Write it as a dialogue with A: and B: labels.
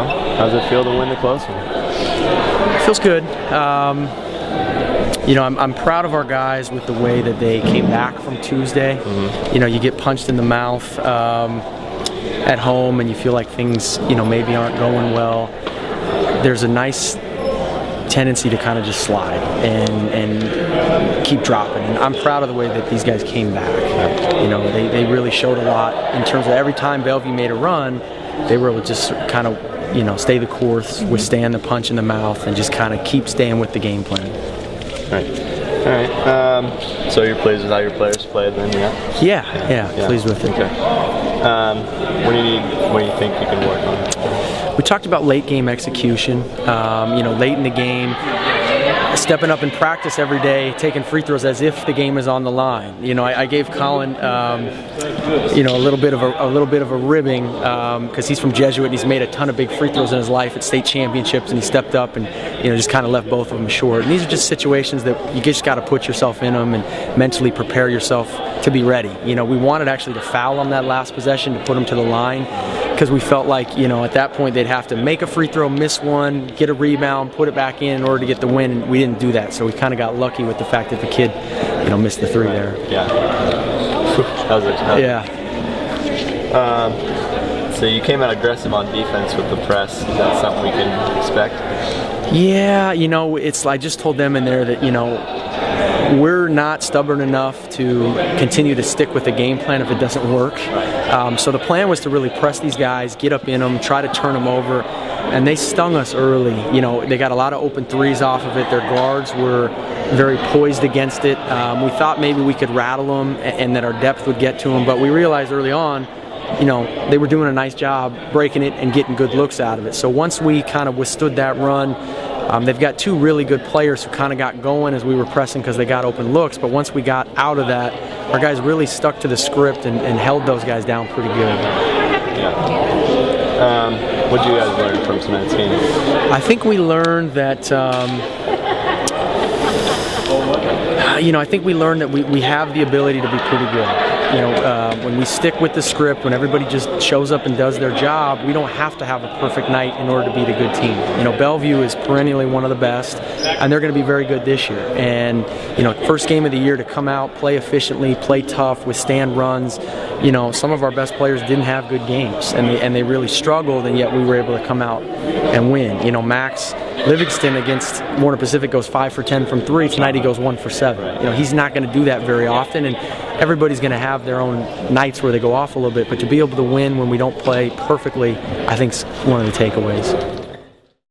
A: how's it feel to win the close one?
B: Feels good. I'm proud of our guys with the way that they came back from Tuesday. You get punched in the mouth at home and you feel like things, maybe aren't going well. There's a nice tendency to kind of just slide and keep dropping. And I'm proud of the way that these guys came back. They really showed a lot in terms of every time Bellevue made a run, they were able to just kind of, stay the course, withstand the punch in the mouth, and just kind of keep staying with the game plan.
A: All right. So you're pleased with how your players played then, yeah?
B: Yeah, pleased with it.
A: Okay. What do you think you can work on?
B: We talked about late game execution, late in the game, stepping up in practice every day, taking free throws as if the game is on the line. I gave Colin, a little bit of a ribbing because he's from Jesuit and he's made a ton of big free throws in his life at state championships, and he stepped up and just kind of left both of them short. And these are just situations that you just got to put yourself in them and mentally prepare yourself to be ready. We wanted actually to foul on that last possession to put them to the line, because we felt like, at that point they'd have to make a free throw, miss one, get a rebound, put it back in order to get the win, and we didn't do that. So we kind of got lucky with the fact that the kid, missed the three there.
A: Yeah. That was it.
B: Yeah.
A: So you came out aggressive on defense with the press. Is that something we can expect?
B: Yeah, I just told them in there that, we're not stubborn enough to continue to stick with the game plan if it doesn't work. So the plan was to really press these guys, get up in them, try to turn them over, and they stung us early. They got a lot of open threes off of it. Their guards were very poised against it. We thought maybe we could rattle them and that our depth would get to them, but we realized early on, they were doing a nice job breaking it and getting good looks out of it. So once we kind of withstood that run, they've got two really good players who kind of got going as we were pressing because they got open looks, but once we got out of that, our guys really stuck to the script and held those guys down pretty good.
A: Yeah. What did you guys learn from tonight's game?
B: I think we learned that I think we learned that we have the ability to be pretty good. When we stick with the script, when everybody just shows up and does their job, we don't have to have a perfect night in order to beat a good team. Bellevue is perennially one of the best, and they're going to be very good this year. And, first game of the year to come out, play efficiently, play tough, withstand runs. Some of our best players didn't have good games, and they really struggled, and yet we were able to come out and win. Max Livingston against Warner Pacific goes 5 for 10 from 3. Tonight he goes 1 for 7. He's not going to do that very often, and everybody's going to have their own nights where they go off a little bit, but to be able to win when we don't play perfectly, I think is one of the takeaways.